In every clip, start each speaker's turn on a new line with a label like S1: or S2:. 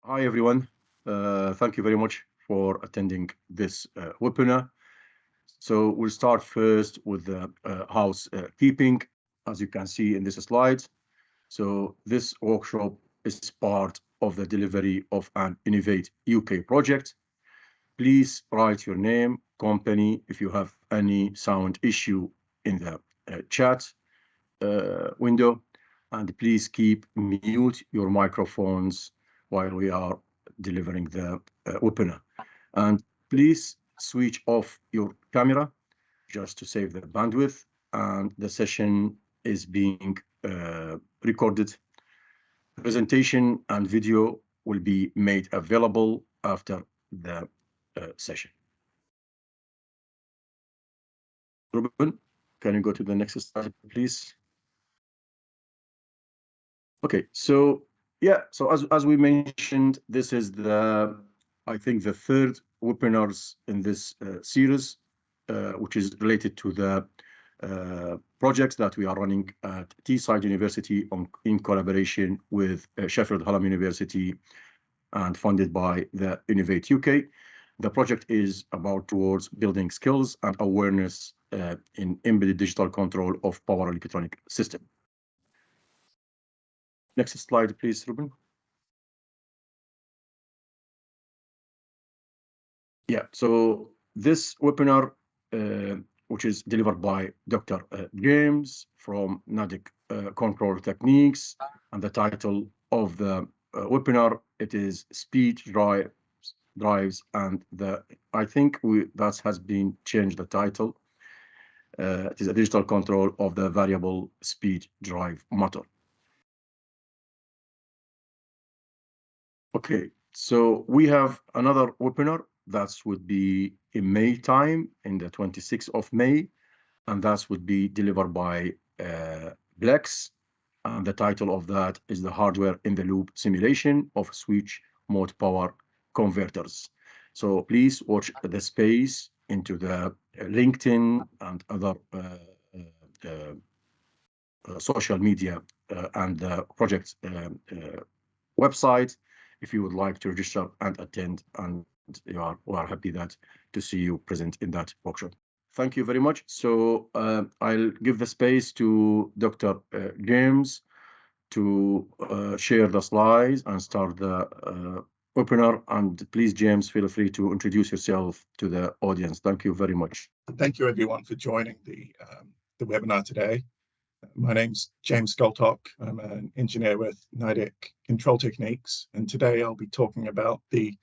S1: Hi, everyone. Thank you very much for attending this webinar. So we'll start first with the housekeeping, as you can see in this slide. So this workshop is part of the delivery of an Innovate UK project. Please write your name, company, if you have any sound issue in the chat window, and please keep mute your microphones while we are delivering the webinar. And please switch off your camera just to save the bandwidth, and the session is being recorded. Presentation and video will be made available after the session. Ruben, can you go to the next slide, please? Okay, so yeah, so as we mentioned, this is I think the third webinars in this series, which is related to the projects that we are running at Teesside University in collaboration with Sheffield Hallam University and funded by the Innovate UK. The project is about towards building skills and awareness in embedded digital control of power electronic system. Next slide, please, Ruben. Yeah, so this webinar, which is delivered by Dr. James from Nidec Control Techniques, and the title of the webinar, it is Speed Drives, and I think that has been changed, the title. It is a digital control of the variable speed drive motor. Okay, so we have another webinar that would be in May time, in the 26th of May, and that would be delivered by Blex, and the title of that is the hardware in the loop simulation of switch mode power converters. So please watch the space into the LinkedIn and other social media and the project website if you would like to register and attend, and we are happy to see you present in that workshop. Thank you very much. So I'll give the space to Dr. James to share the slides and start the webinar. And please, James, feel free to introduce yourself to the audience. Thank you very much.
S2: Thank you, everyone, for joining the webinar today. My name's James Scoltock. I'm an engineer with Nidec Control Techniques, and today I'll be talking about the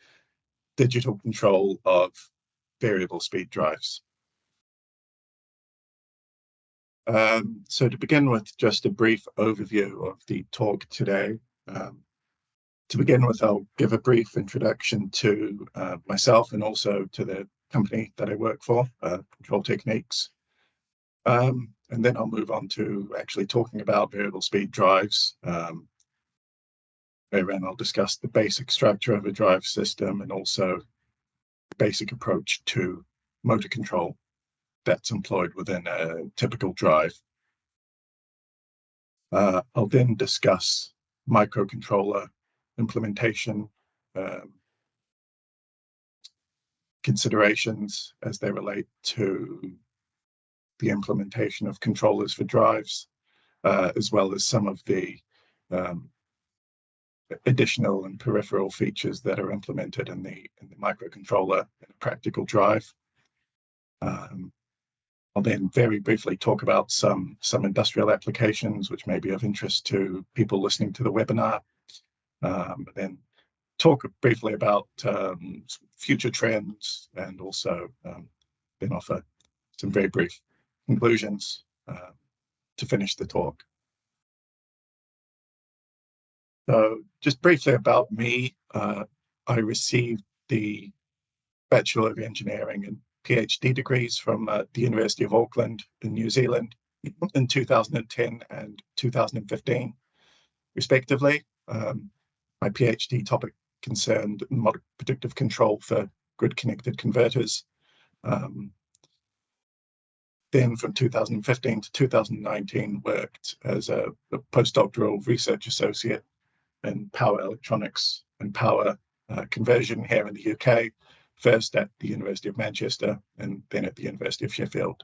S2: digital control of variable speed drives. So to begin with, just a brief overview of the talk today. To begin with, I'll give a brief introduction to myself and also to the company that I work for, Control Techniques. And then I'll move on to actually talking about variable speed drives. Wherein I'll discuss the basic structure of a drive system and also the basic approach to motor control that's employed within a typical drive. I'll then discuss microcontroller implementation considerations as they relate to the implementation of controllers for drives, as well as some of the additional and peripheral features that are implemented in the microcontroller in a practical drive. I'll then very briefly talk about some industrial applications which may be of interest to people listening to the webinar. Then talk briefly about future trends, and also then offer some very brief conclusions to finish the talk. So just briefly about me, I received the Bachelor of Engineering and PhD degrees from the University of Auckland in New Zealand in 2010 and 2015, respectively. My PhD topic concerned model predictive control for grid-connected converters. Then from 2015 to 2019, worked as a postdoctoral research associate in power electronics and power conversion here in the UK, first at the University of Manchester and then at the University of Sheffield.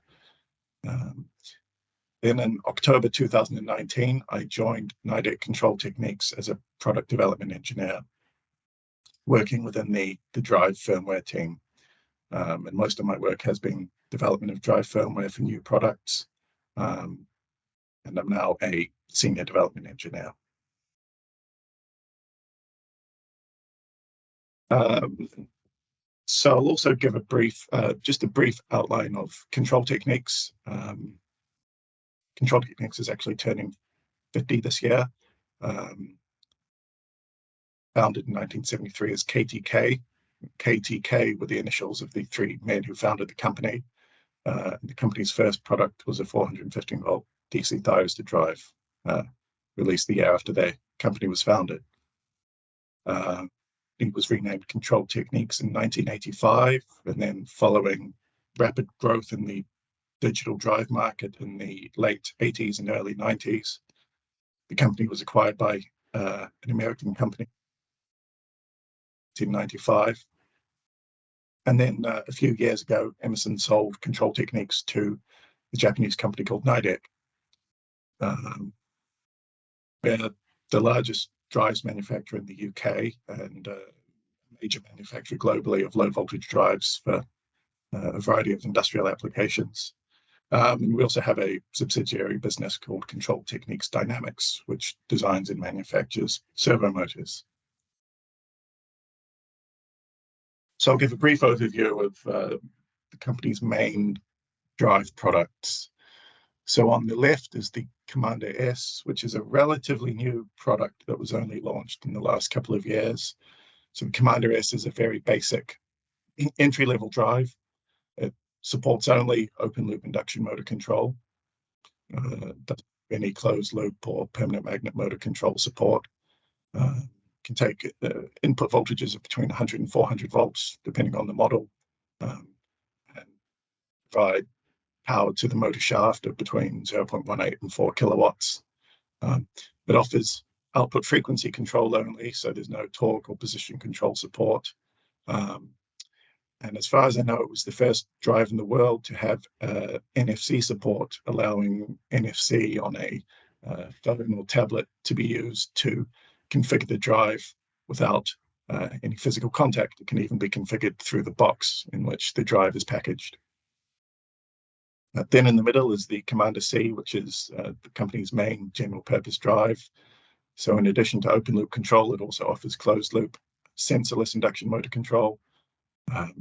S2: Then in October 2019, I joined Nidec Control Techniques as a product development engineer, working within the drive firmware team. And most of my work has been development of drive firmware for new products. And I'm now a senior development engineer. So I'll also give a brief, just a brief outline of Control Techniques. Control Techniques is actually turning 50 this year. Founded in 1973 as KTK. KTK were the initials of the three men who founded the company. The company's first product was a 415-volt DC thyristor drive, released the year after their company was founded. It was renamed Control Techniques in 1985, and then following rapid growth in the digital drive market in the late 80s and early 90s, the company was acquired by an American company in 1995. And then a few years ago, Emerson sold Control Techniques to a Japanese company called Nidec. They're the largest drives manufacturer in the UK and a major manufacturer globally of low voltage drives for a variety of industrial applications. And we also have a subsidiary business called Control Techniques Dynamics, which designs and manufactures servo motors. So I'll give a brief overview of the company's main drive products. So on the left is the Commander S, which is a relatively new product that was only launched in the last couple of years. So the Commander S is a very basic entry-level drive. It supports only open-loop induction motor control. Doesn't have any closed-loop or permanent magnet motor control support. Can take input voltages of between 100 and 400 volts, depending on the model, and provide power to the motor shaft of between 0.18 and 4 kilowatts. It offers output frequency control only, so there's no torque or position control support. And as far as I know, it was the first drive in the world to have NFC support, allowing NFC on a phone or tablet to be used to configure the drive without any physical contact. It can even be configured through the box in which the drive is packaged. Then in the middle is the Commander C, which is the company's main general purpose drive. So in addition to open loop control, it also offers closed loop sensorless induction motor control,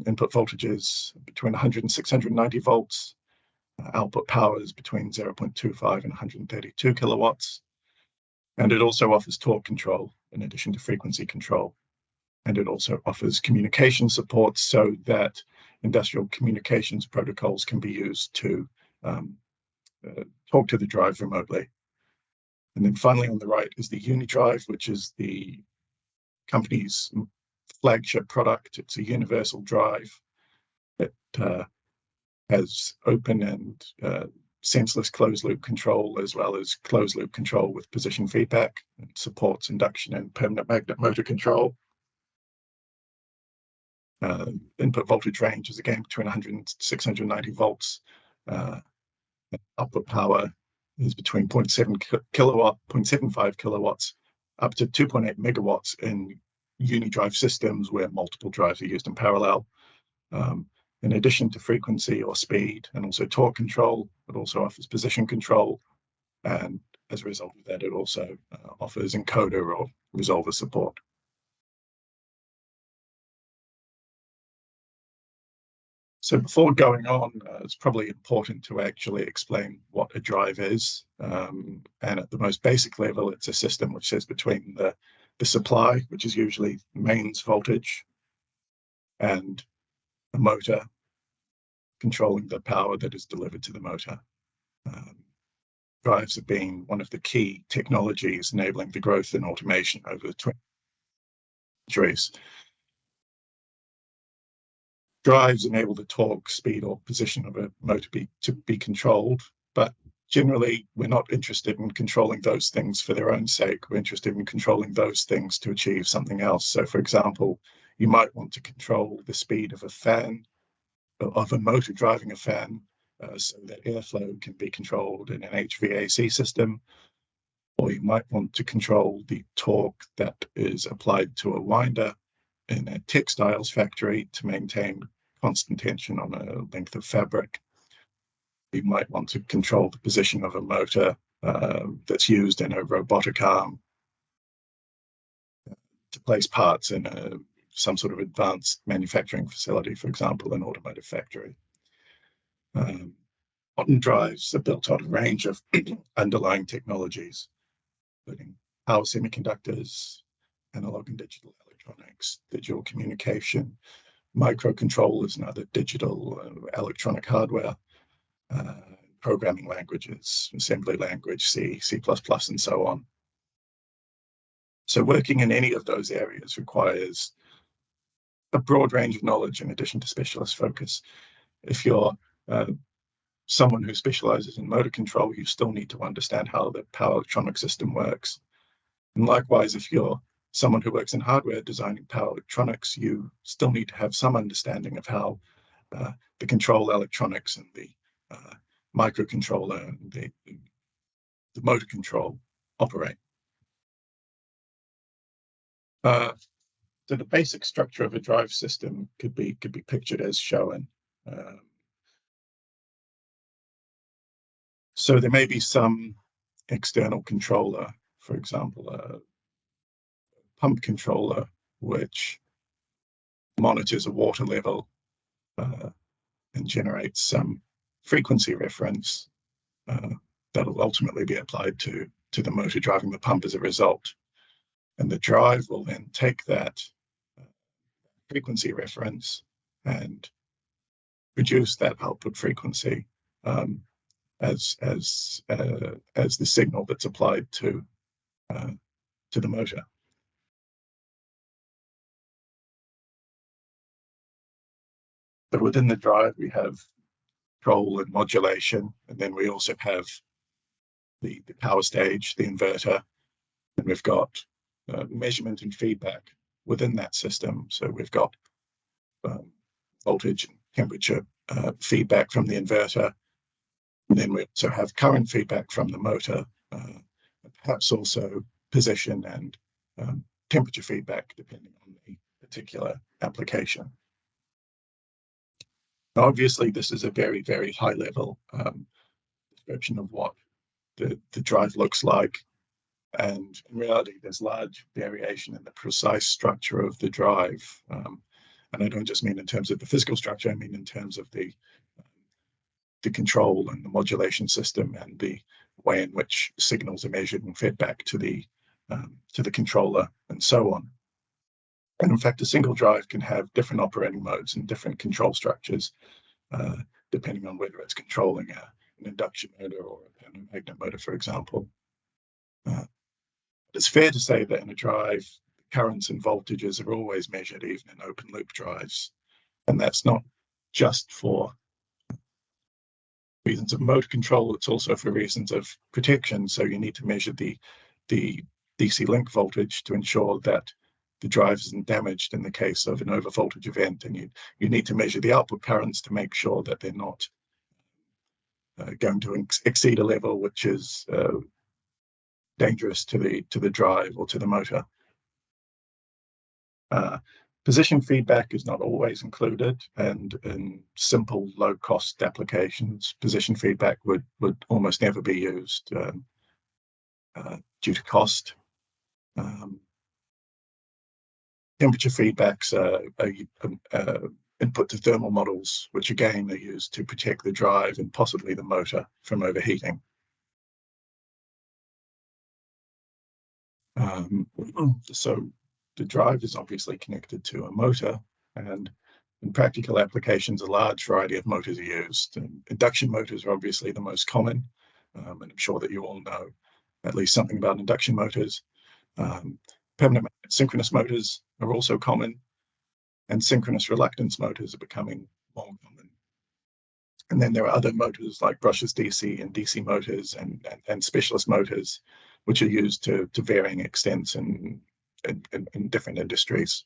S2: input voltages between 100 and 690 volts, output powers between 0.25 and 132 kilowatts. And it also offers torque control in addition to frequency control. And it also offers communication support so that industrial communications protocols can be used to talk to the drive remotely. And then finally on the right is the UniDrive, which is the company's flagship product. It's a universal drive. It has open and senseless closed-loop control, as well as closed-loop control with position feedback. It supports induction and permanent magnet motor control. Input voltage range is again between 100 and 690 volts. Output power is between 0.75 kilowatts up to 2.8 megawatts in UniDrive systems where multiple drives are used in parallel. In addition to frequency or speed and also torque control, it also offers position control. And as a result of that, it also offers encoder or resolver support. So before going on, it's probably important to actually explain what a drive is. And at the most basic level, it's a system which sits between the supply, which is usually mains voltage, and a motor controlling the power that is delivered to the motor. Drives have been one of the key technologies enabling the growth in automation over the 20 centuries. Drives enable the torque, speed, or position of a motor to be controlled, but generally, we're not interested in controlling those things for their own sake. We're interested in controlling those things to achieve something else. So, for example, you might want to control the speed of a fan, of a motor driving a fan, so that airflow can be controlled in an HVAC system. Or you might want to control the torque that is applied to a winder in a textiles factory to maintain constant tension on a length of fabric. You might want to control the position of a motor that's used in a robotic arm to place parts in some sort of advanced manufacturing facility, for example, an automotive factory. Modern drives are built on a range of underlying technologies, including power semiconductors, analog and digital electronics, digital communication, microcontrollers and other digital electronic hardware, programming languages, assembly language, C, C++, and so on. So working in any of those areas requires a broad range of knowledge in addition to specialist focus. If you're someone who specializes in motor control, you still need to understand how the power electronic system works. And likewise, if you're someone who works in hardware designing power electronics, you still need to have some understanding of how the control electronics and the microcontroller and the motor control operate. So the basic structure of a drive system could be pictured as shown. So there may be some external controller, for example, a pump controller, which monitors a water level and generates some frequency reference that will ultimately be applied to the motor driving the pump as a result. And the drive will then take that frequency reference and produce that output frequency as the signal that's applied to the motor. So within the drive, we have control and modulation, and then we also have the power stage, the inverter, and we've got measurement and feedback within that system. So we've got voltage and temperature feedback from the inverter, and then we also have current feedback from the motor, perhaps also position and temperature feedback depending on the particular application. Now, obviously, this is a very, very high level description of what the drive looks like. And in reality, there's large variation in the precise structure of the drive. And I don't just mean in terms of the physical structure, I mean in terms of the control and the modulation system and the way in which signals are measured and fed back to the controller and so on. And in fact, a single drive can have different operating modes and different control structures, depending on whether it's controlling an induction motor or a permanent magnet motor, for example. It's fair to say that in a drive, currents and voltages are always measured, even in open loop drives. And that's not just for reasons of motor control, it's also for reasons of protection. So you need to measure the DC link voltage to ensure that the drive isn't damaged in the case of an overvoltage event, and you need to measure the output currents to make sure that they're not going to exceed a level which is dangerous to the drive or to the motor. Position feedback is not always included, and in simple low-cost applications, position feedback would almost never be used due to cost. Temperature feedbacks are input to thermal models, which again are used to protect the drive and possibly the motor from overheating. So the drive is obviously connected to a motor, and in practical applications, a large variety of motors are used. And induction motors are obviously the most common, and I'm sure that you all know at least something about induction motors. Permanent synchronous motors are also common, and synchronous reluctance motors are becoming more common. And then there are other motors like brushless DC and DC motors and specialist motors, which are used to varying extents in different industries.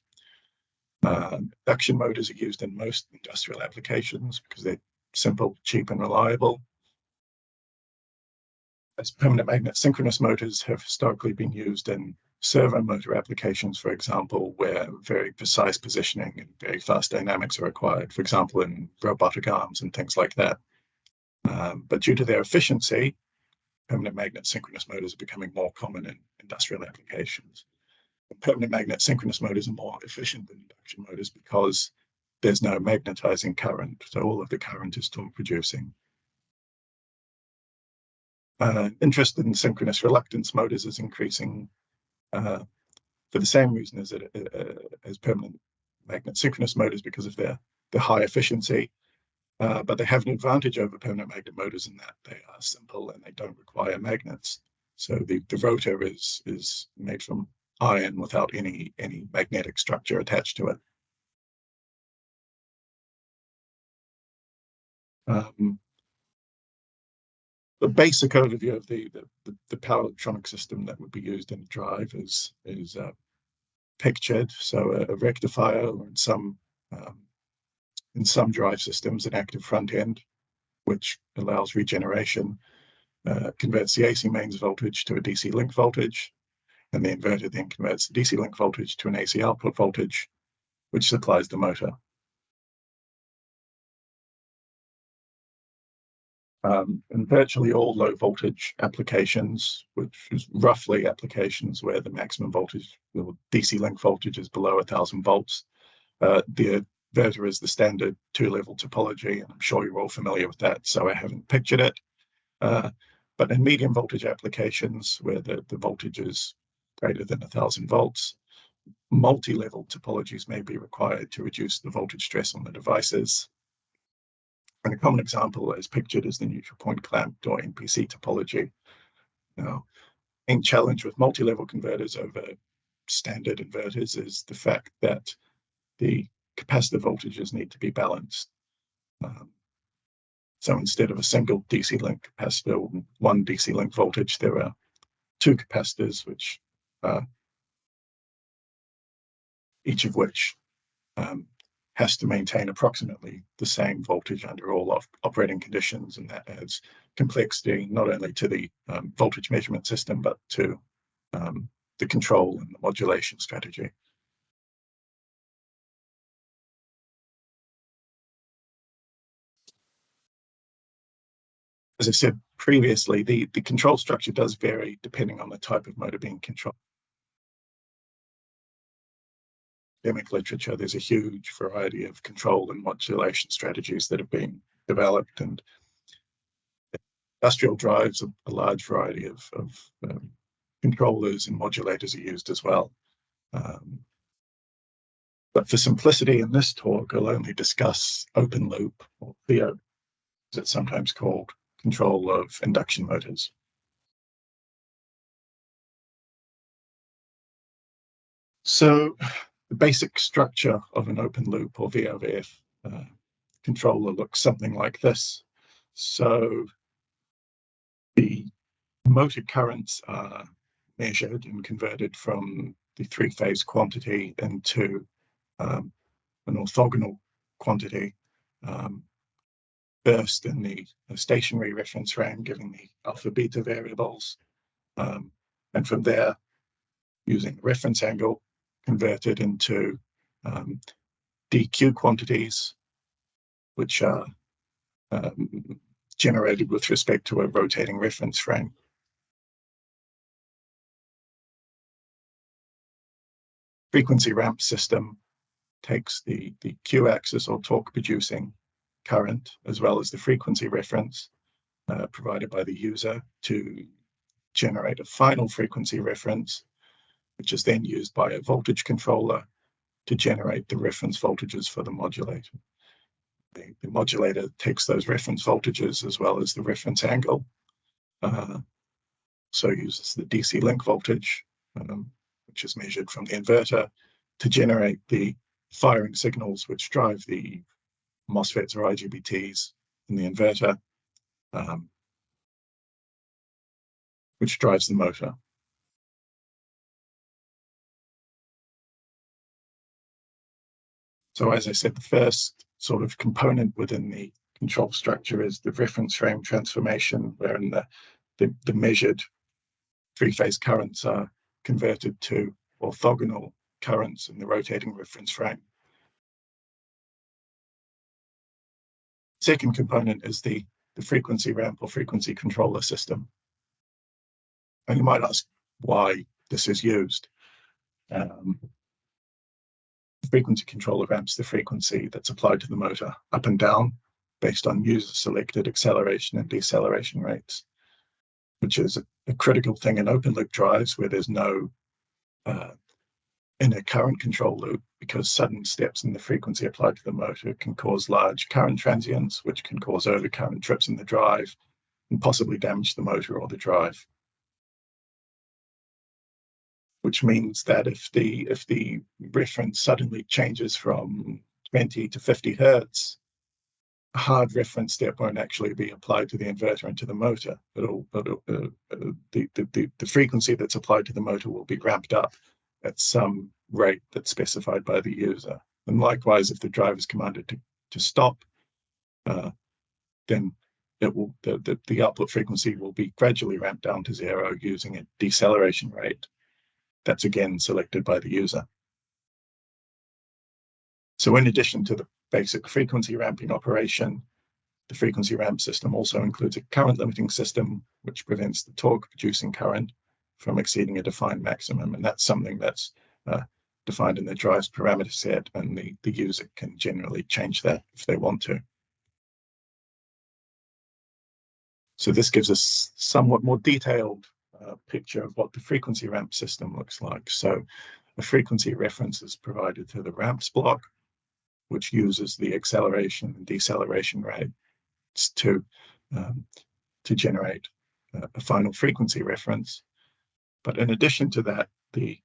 S2: Induction motors are used in most industrial applications because they're simple, cheap, and reliable. As permanent magnet synchronous motors have historically been used in servo motor applications, for example, where very precise positioning and very fast dynamics are required, for example, in robotic arms and things like that. But due to their efficiency, permanent magnet synchronous motors are becoming more common in industrial applications. Permanent magnet synchronous motors are more efficient than induction motors because there's no magnetizing current, so all of the current is torque producing. Interest in synchronous reluctance motors is increasing for the same reason as permanent magnet synchronous motors, because of their high efficiency. But they have an advantage over permanent magnet motors in that they are simple and they don't require magnets. So the rotor is made from iron without any magnetic structure attached to it. The basic overview of the power electronic system that would be used in a drive is pictured. So a rectifier, or in some drive systems, an active front end, which allows regeneration, converts the AC mains voltage to a DC link voltage, and the inverter then converts the DC link voltage to an AC output voltage, which supplies the motor. In virtually all low voltage applications, which is roughly applications where the maximum voltage, the DC link voltage, is below 1,000 volts, the inverter is the standard two-level topology, and I'm sure you're all familiar with that, so I haven't pictured it. But in medium voltage applications where the voltage is greater than 1,000 volts, multi-level topologies may be required to reduce the voltage stress on the devices. And a common example as pictured is the neutral point clamped or NPC topology. Now, the main challenge with multi-level converters over standard inverters is the fact that the capacitor voltages need to be balanced. So instead of a single DC link capacitor, one DC link voltage, there are two capacitors, which each of which has to maintain approximately the same voltage under all operating conditions, and that adds complexity not only to the voltage measurement system, but to the control and the modulation strategy. As I said previously, the control structure does vary depending on the type of motor being controlled. In academic literature, there's a huge variety of control and modulation strategies that have been developed, and industrial drives, a large variety of controllers and modulators are used as well. But for simplicity in this talk, I'll only discuss open loop, or VO, as it's sometimes called, control of induction motors. So the basic structure of an open loop or VOVF controller looks something like this. So the motor currents are measured and converted from the three-phase quantity into an orthogonal quantity, first in the stationary reference frame, giving the alpha beta variables, and from there, using the reference angle, converted into DQ quantities, which are generated with respect to a rotating reference frame. Frequency ramp system takes the Q-axis or torque producing current, as well as the frequency reference provided by the user, to generate a final frequency reference, which is then used by a voltage controller to generate the reference voltages for the modulator. The modulator takes those reference voltages as well as the reference angle, so uses the DC link voltage, which is measured from the inverter, to generate the firing signals which drive the MOSFETs or IGBTs in the inverter, which drives the motor. So as I said, the first sort of component within the control structure is the reference frame transformation, wherein the measured three-phase currents are converted to orthogonal currents in the rotating reference frame. Second component is the frequency ramp or frequency controller system. And you might ask why this is used. The frequency controller ramps the frequency that's applied to the motor up and down based on user-selected acceleration and deceleration rates, which is a critical thing in open-loop drives where there's no inner current control loop, because sudden steps in the frequency applied to the motor can cause large current transients, which can cause overcurrent trips in the drive and possibly damage the motor or the drive. Which means that if the reference suddenly changes from 20 to 50 hertz, a hard reference step won't actually be applied to the inverter and to the motor. The frequency that's applied to the motor will be ramped up at some rate that's specified by the user. And likewise, if the drive is commanded to stop, then the output frequency will be gradually ramped down to 0 using a deceleration rate that's again selected by the user. So in addition to the basic frequency ramping operation, the frequency ramp system also includes a current limiting system, which prevents the torque producing current from exceeding a defined maximum. And that's something that's defined in the drive's parameter set, and the user can generally change that if they want to. So this gives us somewhat more detailed picture of what the frequency ramp system looks like. So a frequency reference is provided to the ramps block, which uses the acceleration and deceleration rates to generate a final frequency reference. But in addition to that, the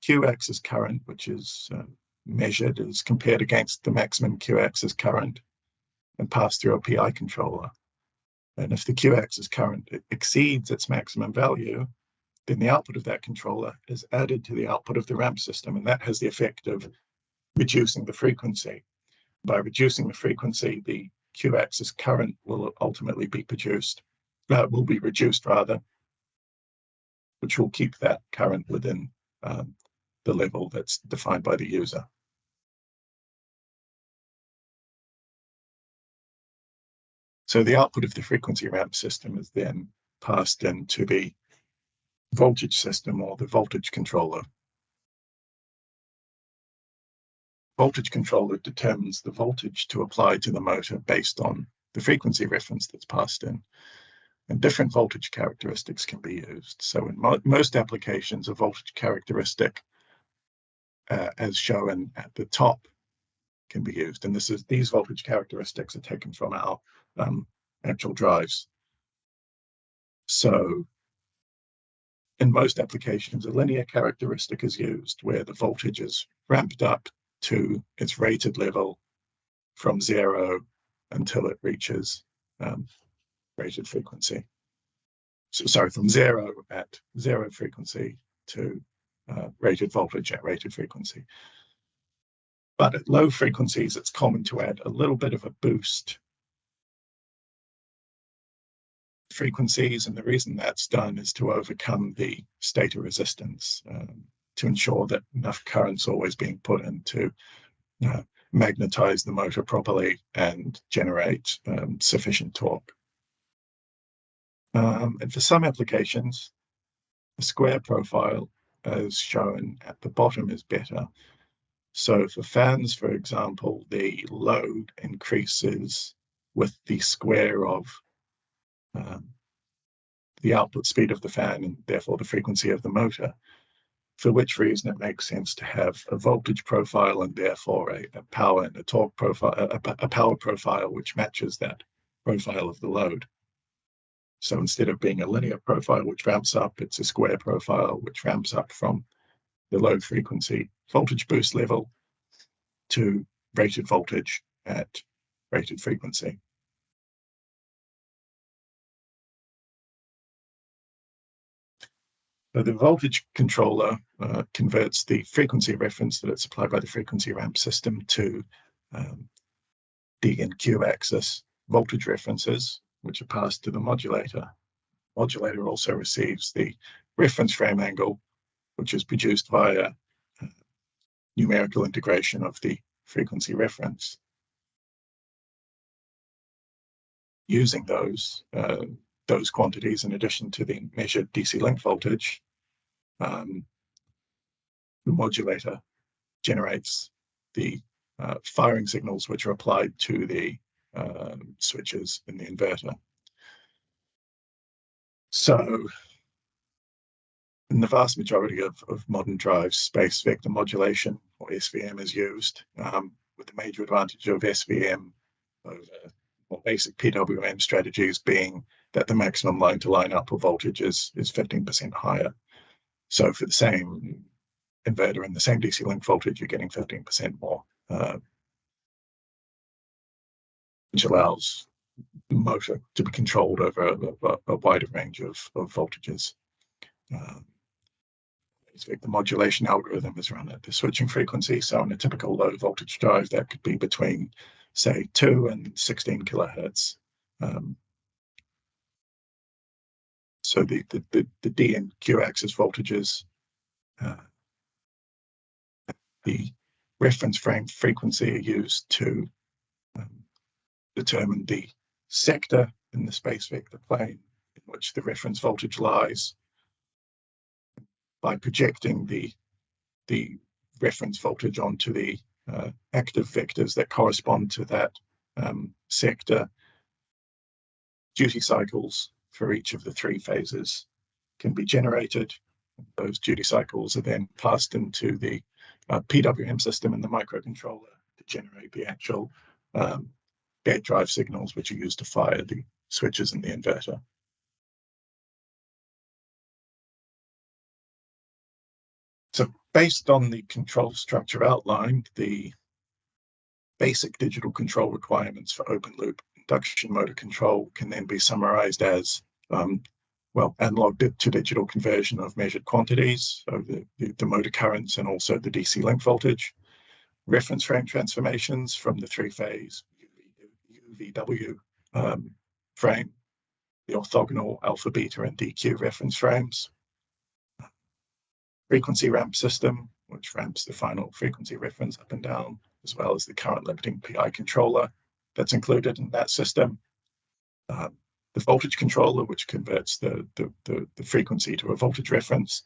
S2: Q-axis current, which is measured, is compared against the maximum Q-axis current and passed through a PI controller. And if the Q-axis current exceeds its maximum value, then the output of that controller is added to the output of the ramp system, and that has the effect of reducing the frequency. By reducing the frequency, the Q-axis current will ultimately be reduced, which will keep that current within the level that's defined by the user. So the output of the frequency ramp system is then passed into the voltage system or the voltage controller. Voltage controller determines the voltage to apply to the motor based on the frequency reference that's passed in. And different voltage characteristics can be used. So in most applications, a voltage characteristic, as shown at the top, can be used. And these voltage characteristics are taken from our actual drives. So in most applications, a linear characteristic is used where the voltage is ramped up to its rated level from 0 until it reaches rated frequency. So sorry, from 0 at 0 frequency to rated voltage at rated frequency. But at low frequencies, it's common to add a little bit of a boost frequencies, and the reason that's done is to overcome the stator resistance, to ensure that enough current's always being put in to magnetize the motor properly and generate sufficient torque. And for some applications, the square profile, as shown at the bottom, is better. So for fans, for example, the load increases with the square of the output speed of the fan and therefore the frequency of the motor, for which reason it makes sense to have a voltage profile and therefore a power and a torque profile, a power profile which matches that profile of the load. So instead of being a linear profile which ramps up, it's a square profile which ramps up from the low frequency voltage boost level to rated voltage at rated frequency. So the voltage controller converts the frequency reference that it's supplied by the frequency ramp system to D and Q axis voltage references, which are passed to the modulator. Modulator also receives the reference frame angle, which is produced via numerical integration of the frequency reference. Using those quantities in addition to the measured DC link voltage, the modulator generates the firing signals which are applied to the switches in the inverter. So in the vast majority of modern drives, space vector modulation, or SVM, is used, with the major advantage of SVM over more basic PWM strategies being that the maximum line-to-line output voltage is 15% higher. So for the same inverter and the same DC link voltage, you're getting 15% more, which allows the motor to be controlled over a wider range of voltages. The modulation algorithm is run at the switching frequency. So in a typical low voltage drive, that could be between, say, 2 and 16 kilohertz. So the D and Q axis voltages, the reference frame frequency are used to determine the sector in the space vector plane in which the reference voltage lies. By projecting the reference voltage onto the active vectors that correspond to that sector, duty cycles for each of the 3 phases can be generated. Those duty cycles are then passed into the PWM system in the microcontroller to generate the actual gate drive signals, which are used to fire the switches in the inverter. So based on the control structure outlined, the basic digital control requirements for open loop induction motor control can then be summarized as analog to digital conversion of measured quantities, so the motor currents and also the DC link voltage, reference frame transformations from the 3-phase UVW frame, the orthogonal alpha, beta, and DQ reference frames, frequency ramp system, which ramps the final frequency reference up and down, as well as the current limiting PI controller that's included in that system. The voltage controller, which converts the frequency to a voltage reference,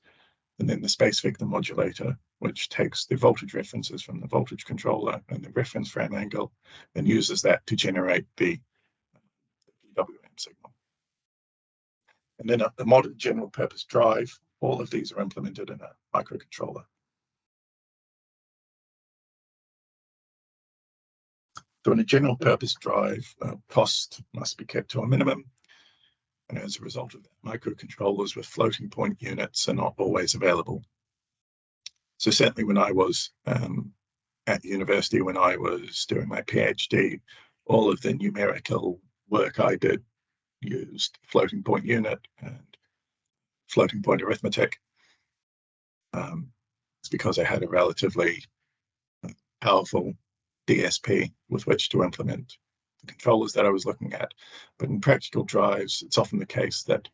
S2: and then the space vector modulator, which takes the voltage references from the voltage controller and the reference frame angle and uses that to generate the PWM signal. And then a modern general purpose drive, all of these are implemented in a microcontroller. So in a general purpose drive, cost must be kept to a minimum. And as a result of that, microcontrollers with floating point units are not always available. So certainly when I was at university, when I was doing my PhD, all of the numerical work I did used floating point unit and floating point arithmetic. It's because I had a relatively powerful DSP with which to implement the controllers that I was looking at. But in practical drives, it's often the case that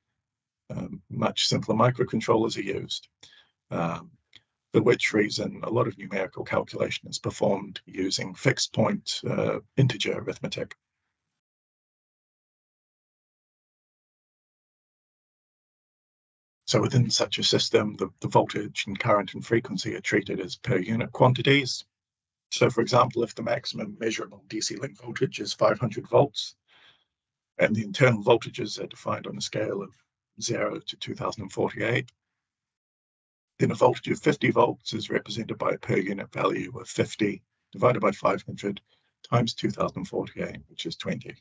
S2: much simpler microcontrollers are used, for which reason a lot of numerical calculation is performed using fixed point integer arithmetic. So within such a system, the voltage and current and frequency are treated as per unit quantities. So for example, if the maximum measurable DC link voltage is 500 volts, and the internal voltages are defined on a scale of 0 to 2048, then a voltage of 50 volts is represented by a per unit value of 50 divided by 500 times 2048, which is 20.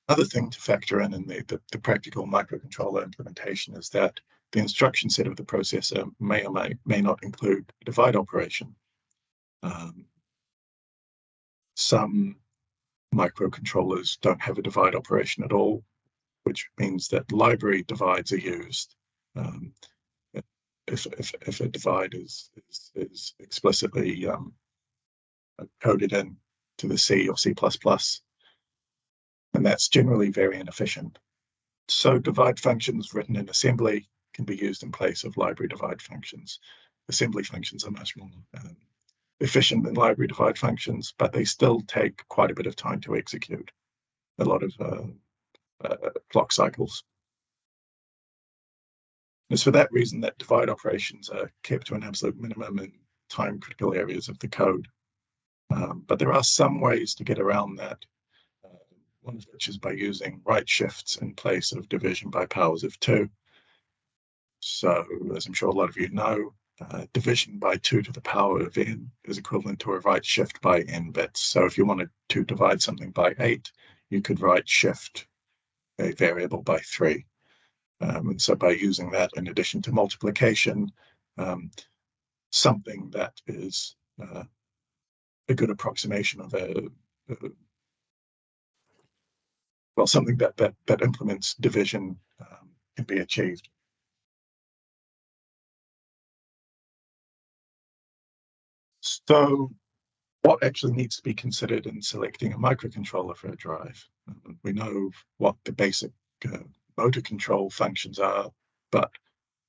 S2: Another thing to factor in the practical microcontroller implementation is that the instruction set of the processor may or may not include a divide operation. Some microcontrollers don't have a divide operation at all, which means that library divides are used if a divide is explicitly coded in to the C or C++, and that's generally very inefficient. So divide functions written in assembly can be used in place of library divide functions. Assembly functions are much more efficient than library divide functions, but they still take quite a bit of time to execute, a lot of clock cycles. It's for that reason that divide operations are kept to an absolute minimum in time-critical areas of the code. But there are some ways to get around that, one of which is by using right shifts in place of division by powers of 2. So, as I'm sure a lot of you know, division by 2 to the power of n is equivalent to a right shift by n bits. So if you wanted to divide something by 8, you could right shift a variable by 3. And so by using that in addition to multiplication, something that is a good approximation of something that implements division can be achieved. So what actually needs to be considered in selecting a microcontroller for a drive? We know what the basic motor control functions are, but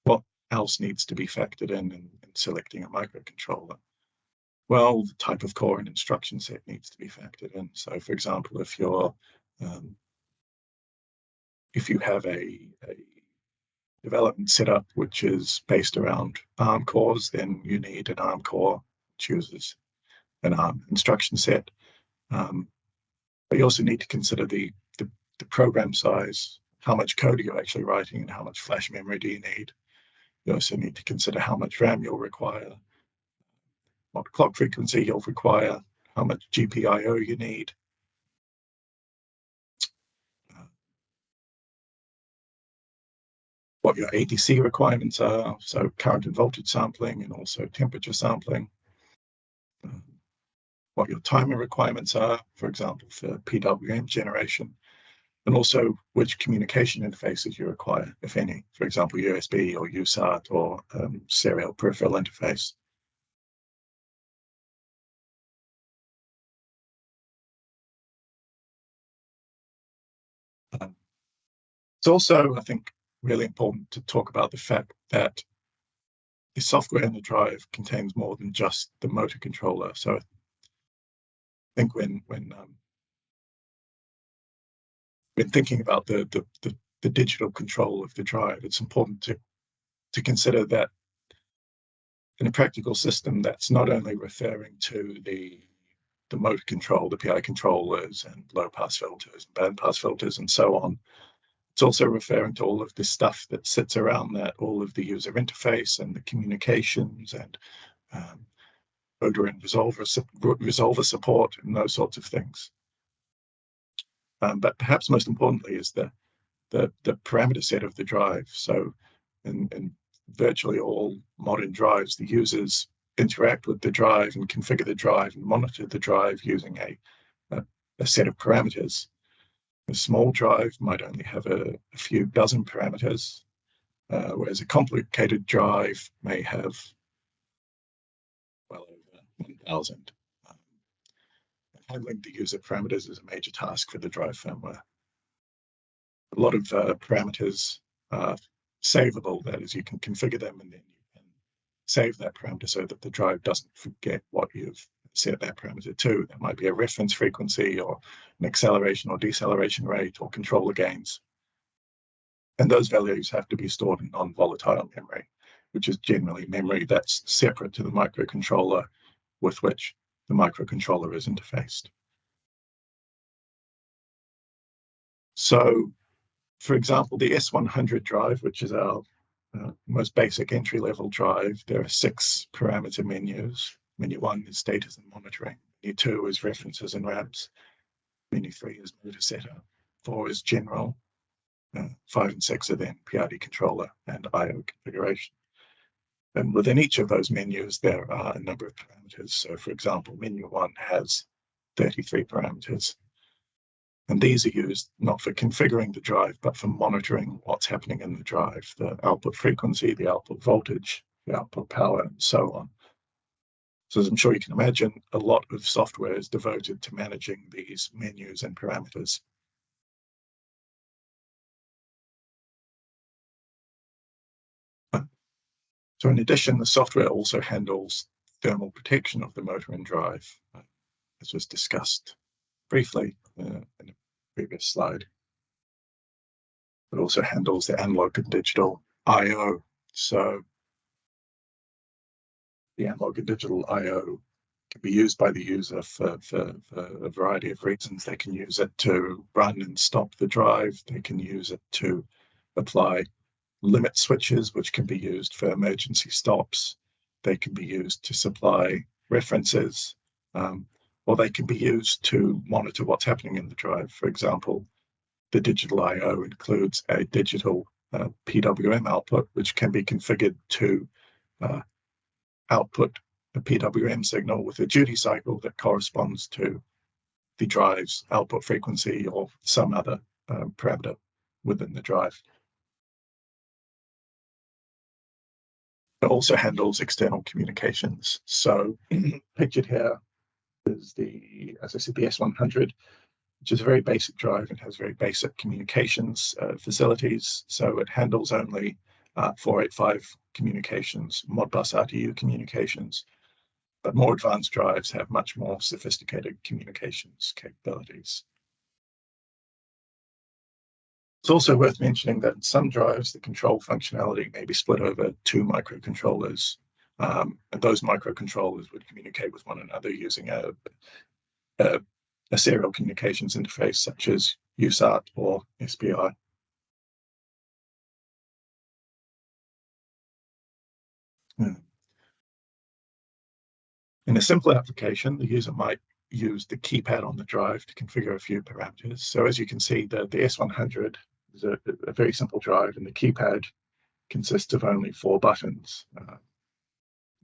S2: what else needs to be factored in selecting a microcontroller? Well, the type of core and instruction set needs to be factored in. So, for example, if you have a development setup which is based around ARM cores, then you need an ARM core which uses an ARM instruction set. But you also need to consider the program size, how much code are you actually writing, and how much flash memory do you need. You also need to consider how much RAM you'll require, what clock frequency you'll require, how much GPIO you need. What your ADC requirements are, so current and voltage sampling and also temperature sampling. What your timer requirements are, for example, for PWM generation, and also which communication interfaces you require, if any, for example, USB or USART or serial peripheral interface. It's also, I think, really important to talk about the fact that the software in the drive contains more than just the motor controller. So I think when thinking about the digital control of the drive, it's important to consider that in a practical system, that's not only referring to the motor control, the PI controllers and low pass filters, band pass filters, and so on. It's also referring to all of the stuff that sits around that, all of the user interface and the communications and odor and resolver support and those sorts of things. But perhaps most importantly is the parameter set of the drive. So in virtually all modern drives, the users interact with the drive and configure the drive and monitor the drive using a set of parameters. A small drive might only have a few dozen parameters, whereas a complicated drive may have well over 1,000. Handling the user parameters is a major task for the drive firmware. A lot of parameters are savable, that is, you can configure them and then you can save that parameter so that the drive doesn't forget what you've set that parameter to. That might be a reference frequency or an acceleration or deceleration rate or controller gains. And those values have to be stored in non-volatile memory, which is generally memory that's separate to the microcontroller with which the microcontroller is interfaced. So, for example, the S100 drive, which is our most basic entry-level drive, there are 6 parameter menus. Menu 1 is status and monitoring. Menu 2 is references and ramps. Menu 3 is motor setup. 4 is general. 5 and 6 are then PID controller and I/O configuration. And within each of those menus, there are a number of parameters. So, for example, menu 1 has 33 parameters. And these are used not for configuring the drive, but for monitoring what's happening in the drive, the output frequency, the output voltage, the output power, and so on. So as I'm sure you can imagine, a lot of software is devoted to managing these menus and parameters. So in addition, the software also handles thermal protection of the motor and drive, as was discussed briefly in the previous slide. It also handles the analog and digital I/O. So the analog and digital I/O can be used by the user for a variety of reasons. They can use it to run and stop the drive. They can use it to apply limit switches, which can be used for emergency stops. They can be used to supply references, or they can be used to monitor what's happening in the drive. For example, the digital I/O includes a digital PWM output, which can be configured to output a PWM signal with a duty cycle that corresponds to the drive's output frequency or some other parameter within the drive. It also handles external communications. So pictured here is the, as I said, the S100, which is a very basic drive and has very basic communications facilities. So it handles only 485 communications, Modbus RTU communications, but more advanced drives have much more sophisticated communications capabilities. It's also worth mentioning that in some drives, the control functionality may be split over 2 microcontrollers, and those microcontrollers would communicate with one another using a serial communications interface such as USART or SPI. In a simpler application, the user might use the keypad on the drive to configure a few parameters. So as you can see, the S100 is a very simple drive, and the keypad consists of only 4 buttons.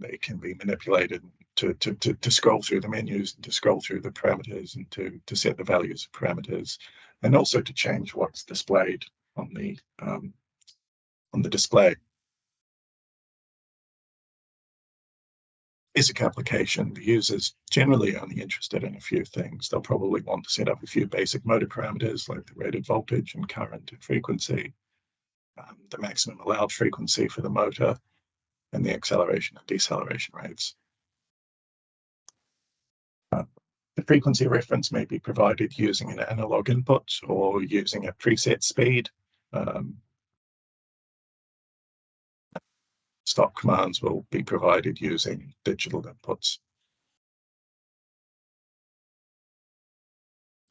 S2: They can be manipulated to scroll through the menus, and to scroll through the parameters, and to set the values of parameters, and also to change what's displayed on the display. Basic application, the user's generally only interested in a few things. They'll probably want to set up a few basic motor parameters like the rated voltage and current and frequency, the maximum allowed frequency for the motor, and the acceleration and deceleration rates. The frequency reference may be provided using an analog input or using a preset speed. Stop commands will be provided using digital inputs.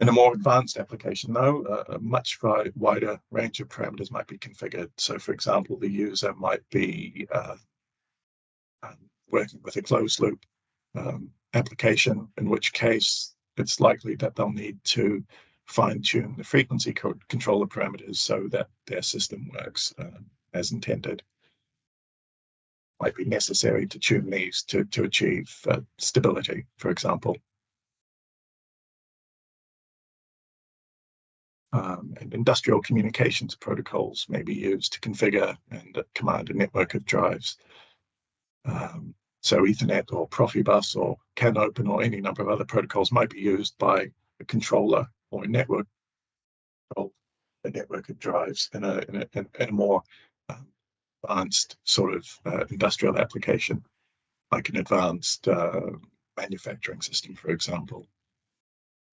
S2: In a more advanced application, though, a much wider range of parameters might be configured. So, for example, the user might be working with a closed loop application, in which case it's likely that they'll need to fine-tune the frequency controller parameters so that their system works as intended. Might be necessary to tune these to achieve stability, for example. And industrial communications protocols may be used to configure and command a network of drives. So Ethernet or Profibus or CAN-open or any number of other protocols might be used by a controller or a network of drives in a more advanced sort of industrial application, like an advanced manufacturing system, for example.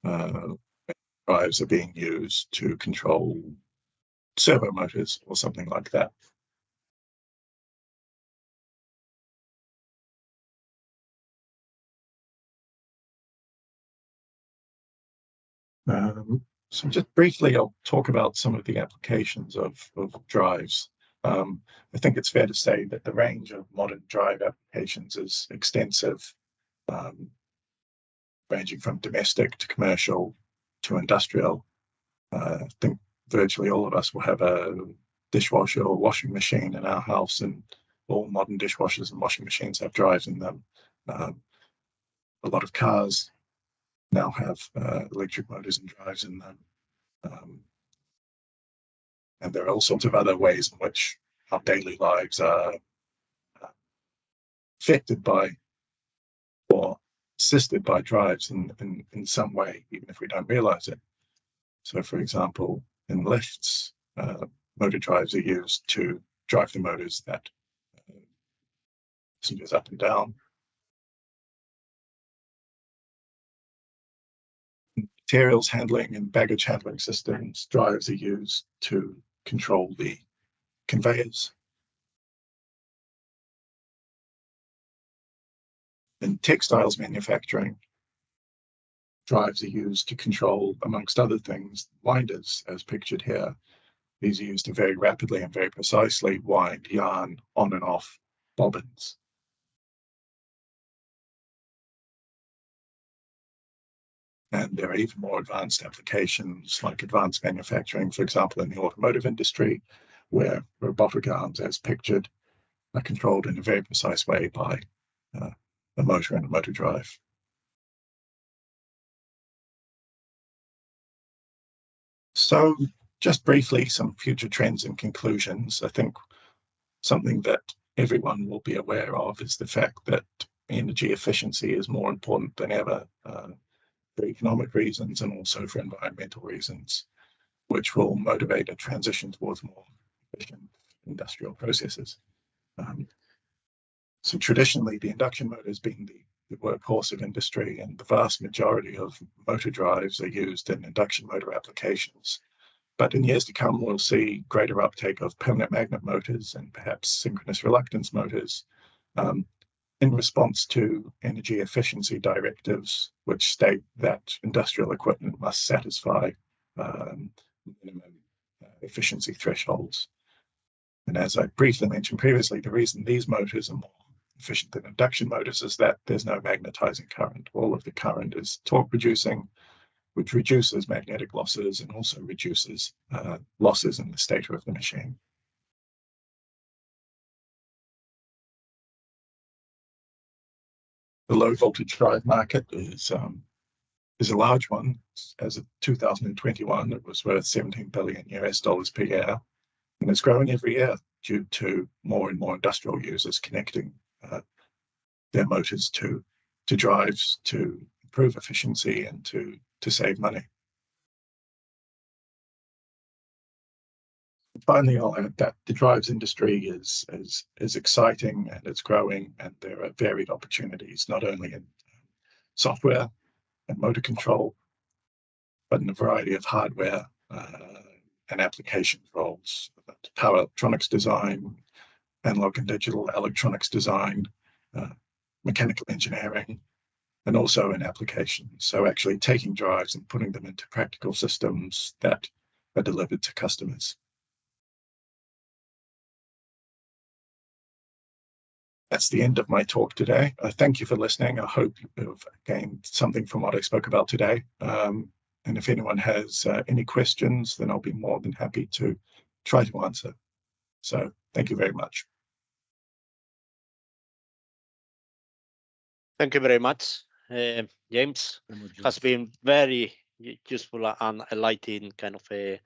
S2: Drives are being used to control servo motors or something like that. So just briefly, I'll talk about some of the applications of drives. I think it's fair to say that the range of modern drive applications is extensive, ranging from domestic to commercial to industrial. I think virtually all of us will have a dishwasher or washing machine in our house, and all modern dishwashers and washing machines have drives in them. A lot of cars now have electric motors and drives in them. And there are all sorts of other ways in which our daily lives are affected by or assisted by drives in some way, even if we don't realize it. So, for example, in lifts, motor drives are used to drive the motors that passengers up and down. Materials handling and baggage handling systems, drives are used to control the conveyors. In textiles manufacturing, drives are used to control, amongst other things, winders, as pictured here. These are used to very rapidly and very precisely wind yarn on and off bobbins. And there are even more advanced applications like advanced manufacturing, for example, in the automotive industry, where robotic arms, as pictured, are controlled in a very precise way by a motor and a motor drive. So just briefly, some future trends and conclusions. I think something that everyone will be aware of is the fact that energy efficiency is more important than ever for economic reasons and also for environmental reasons, which will motivate a transition towards more efficient industrial processes. So traditionally, the induction motor has been the workhorse of industry, and the vast majority of motor drives are used in induction motor applications. But in years to come, we'll see greater uptake of permanent magnet motors and perhaps synchronous reluctance motors in response to energy efficiency directives, which state that industrial equipment must satisfy minimum efficiency thresholds. And as I briefly mentioned previously, the reason these motors are more efficient than induction motors is that there's no magnetizing current. All of the current is torque producing, which reduces magnetic losses and also reduces losses in the stator of the machine. The low voltage drive market is a large one. As of 2021, it was worth $17 billion per year, and it's growing every year due to more and more industrial users connecting their motors to drives to improve efficiency and to save money. Finally, I'll add that the drives industry is exciting and it's growing, and there are varied opportunities, not only in software and motor control, but in a variety of hardware and application roles, power electronics design, analog and digital electronics design, mechanical engineering, and also in applications. So actually taking drives and putting them into practical systems that are delivered to customers. That's the end of my talk today. Thank you for listening. I hope you've gained something from what I spoke about today. And if anyone has any questions, then I'll be more than happy to try to answer. So thank you very much.
S3: Thank you very much, James. Has been very useful and enlightening kind of a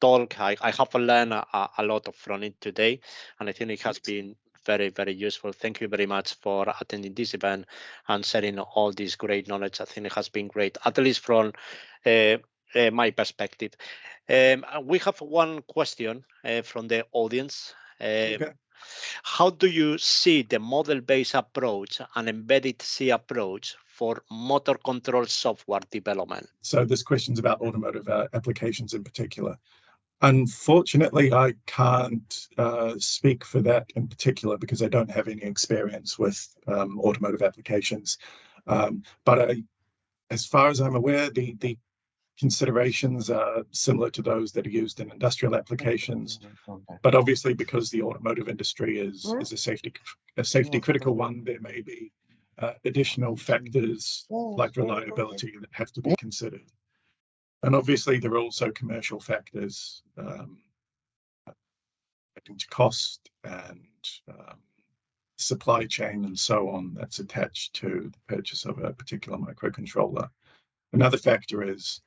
S3: talk. I have learned a lot from it today, and I think it has been very, very useful. Thank you very much for attending this event and sharing all this great knowledge. I think it has been great, at least from my perspective. We have one question from the audience.
S2: Okay.
S3: How do you see the model-based approach and embedded C approach for motor control software development?
S2: So this question's about automotive applications in particular. Unfortunately, I can't speak for that in particular because I don't have any experience with automotive applications. But as far as I'm aware, the considerations are similar to those that are used in industrial applications. But obviously, because the automotive industry is a safety critical one, there may be additional factors like reliability that have to be considered. And obviously, there are also commercial factors relating to cost and supply chain and so on that's attached to the purchase of a particular microcontroller. Another factor is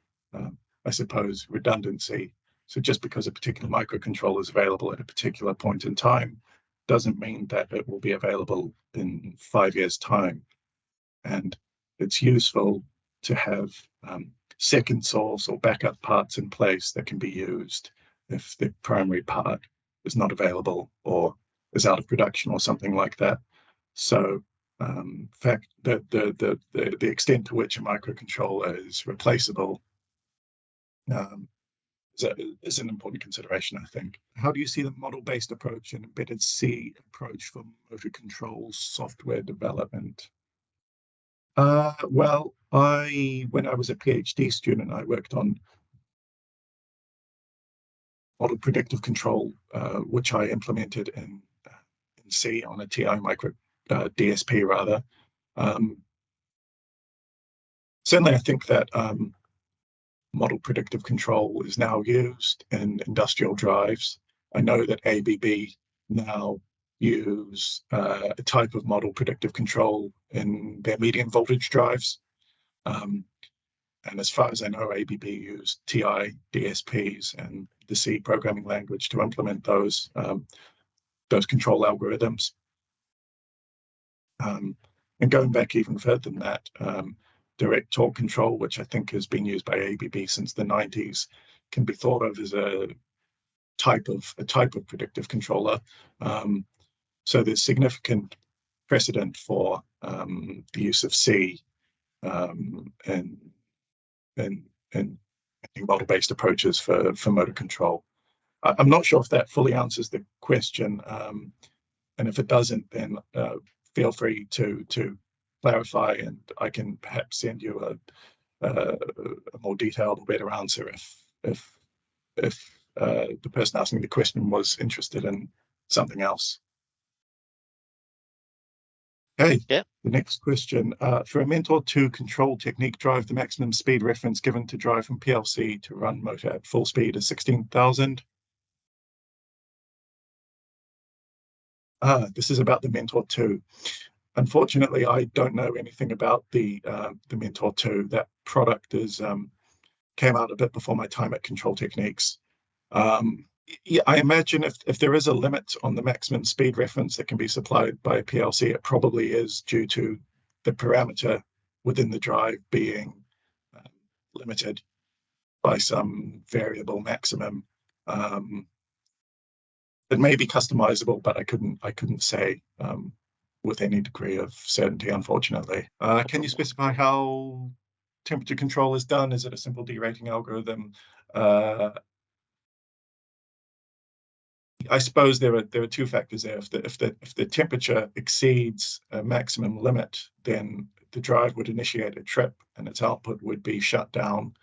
S2: I suppose, redundancy. So just because a particular microcontroller is available at a particular point in time doesn't mean that it will be available in 5 years' time. And it's useful to have second source or backup parts in place that can be used if the primary part is not available or is out of production or something like that. So fact the extent to which a microcontroller is replaceable is an important consideration, I think. How do you see the model-based approach and embedded C approach for motor control software development? Well, when I was a PhD student, I worked on model predictive control, which I implemented in C on a TI micro DSP rather. Certainly, I think that model predictive control is now used in industrial drives. I know that ABB now use a type of model predictive control in their medium voltage drives. And as far as I know, ABB used TI DSPs and the C programming language to implement those control algorithms. And going back even further than that, direct torque control, which I think has been used by ABB since the 90s, can be thought of as a type of predictive controller. So there's significant precedent for the use of C and model-based approaches for motor control. I'm not sure if that fully answers the question, and if it doesn't, then feel free to clarify, and I can perhaps send you a more detailed or better answer if the person asking the question was interested in something else. Okay,
S3: Yeah.
S2: The next question. For a Mentor 2 control technique drive, the maximum speed reference given to drive from PLC to run motor at full speed is 16,000. This is about the Mentor 2. Unfortunately, I don't know anything about the Mentor 2. That product came out a bit before my time at Control Techniques. Yeah, I imagine if there is a limit on the maximum speed reference that can be supplied by a PLC, it probably is due to the parameter within the drive being limited by some variable maximum. It may be customizable, but I couldn't say with any degree of certainty, unfortunately. Can you specify how temperature control is done? Is it a simple derating algorithm? I suppose there are two factors there. If the temperature exceeds a maximum limit, then the drive would initiate a trip and its output would be shut down.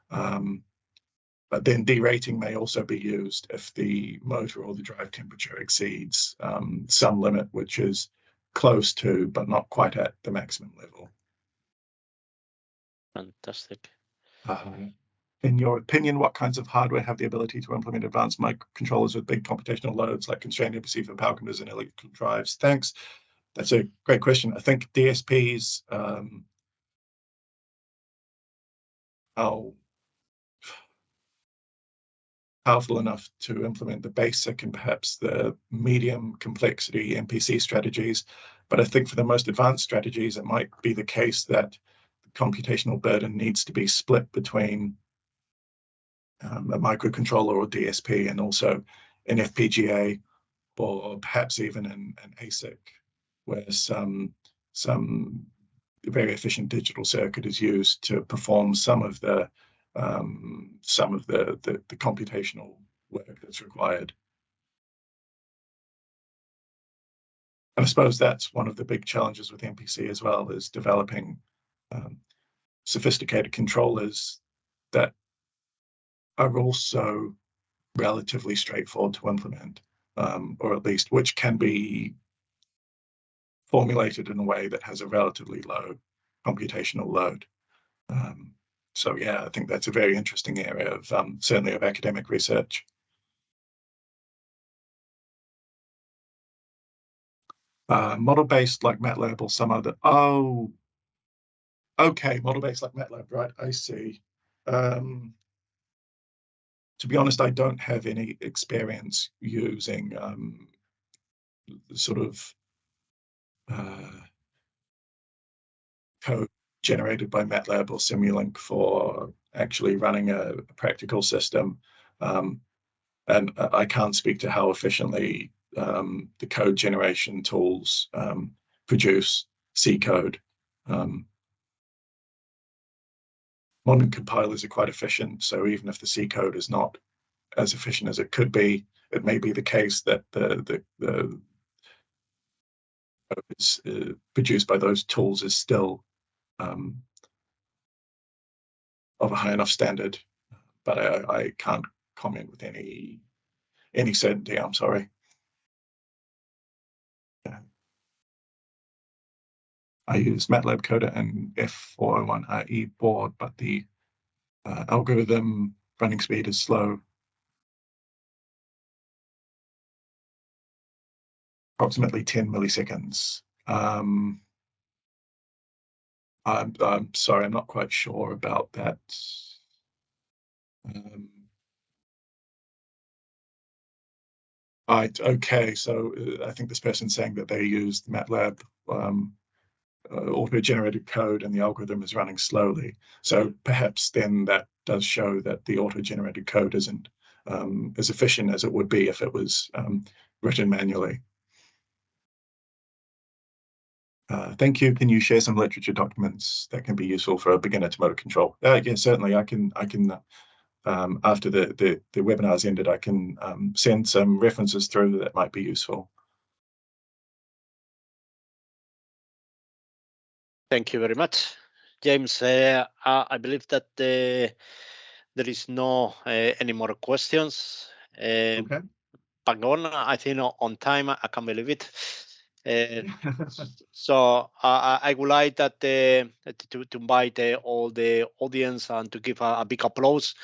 S2: But then derating may also be used if the motor or the drive temperature exceeds some limit, which is close to but not quite at the maximum level.
S3: Fantastic.
S2: In your opinion, what kinds of hardware have the ability to implement advanced microcontrollers with big computational loads like constrained MPC for power converters and electrical drives? Thanks. That's a great question. I think DSPs are powerful enough to implement the basic and perhaps the medium complexity MPC strategies. But I think for the most advanced strategies, it might be the case that the computational burden needs to be split between a microcontroller or DSP and also an FPGA, or perhaps even an ASIC, where some very efficient digital circuit is used to perform some of the computational work that's required. And I suppose that's one of the big challenges with MPC as well, is developing sophisticated controllers that are also relatively straightforward to implement, or at least which can be formulated in a way that has a relatively low computational load. So yeah, I think that's a very interesting area of certainly of academic research. Model-based like MATLAB or some other. Oh, okay, model-based like MATLAB, right? I see. to be honest, I don't have any experience using sort of code generated by MATLAB or Simulink for actually running a practical system. And I can't speak to how efficiently the code generation tools produce C code. Modern compilers are quite efficient, so even if the C code is not as efficient as it could be, it may be the case that the code is, produced by those tools is still of a high enough standard. But I can't comment with any certainty. I'm sorry. I use MATLAB Coder and F401RE board, but the algorithm running speed is slow. Approximately 10 milliseconds. I'm sorry, I'm not quite sure about that. Okay, so I think this person's saying that they used MATLAB auto-generated code and the algorithm is running slowly. So perhaps then that does show that the auto-generated code isn't as efficient as it would be if it was written manually. Thank you. Can you share some literature documents that can be useful for a beginner to motor control? Yeah, certainly. I can after the webinar's ended, I can send some references through that might be useful.
S3: Thank you very much, James. I believe that there is no any more questions.
S2: Okay.
S3: Back on, I think on time. I can't believe it. So I would like that to invite all the audience and to give a big applause,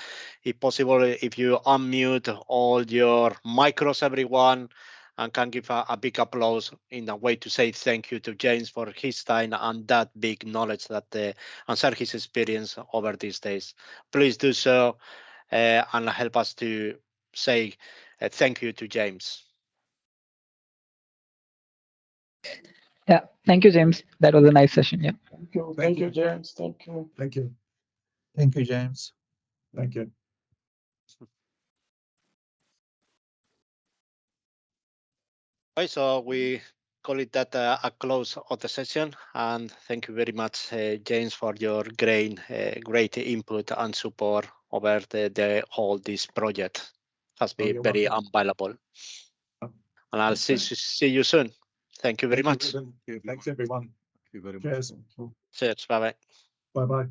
S3: if possible, if you unmute all your micros, everyone, and can give a big applause in a way to say thank you to James for his time and that big knowledge that and share his experience over these days. Please do so and help us to say thank you to James.
S4: Yeah, thank you, James. That was a nice session. Yeah.
S5: Thank you, James. Thank you.
S2: Thank you.
S5: Thank you, James.
S2: Thank you.
S3: Okay, so we call it that a close of the session, and thank you very much, James, for your great input and support over the whole this project. Has been very invaluable. And I'll see you soon. Thank you very much.
S2: Thanks, everyone.
S1: Thank you very much.
S2: Cheers.
S3: Cheers. Bye bye.
S2: Bye bye.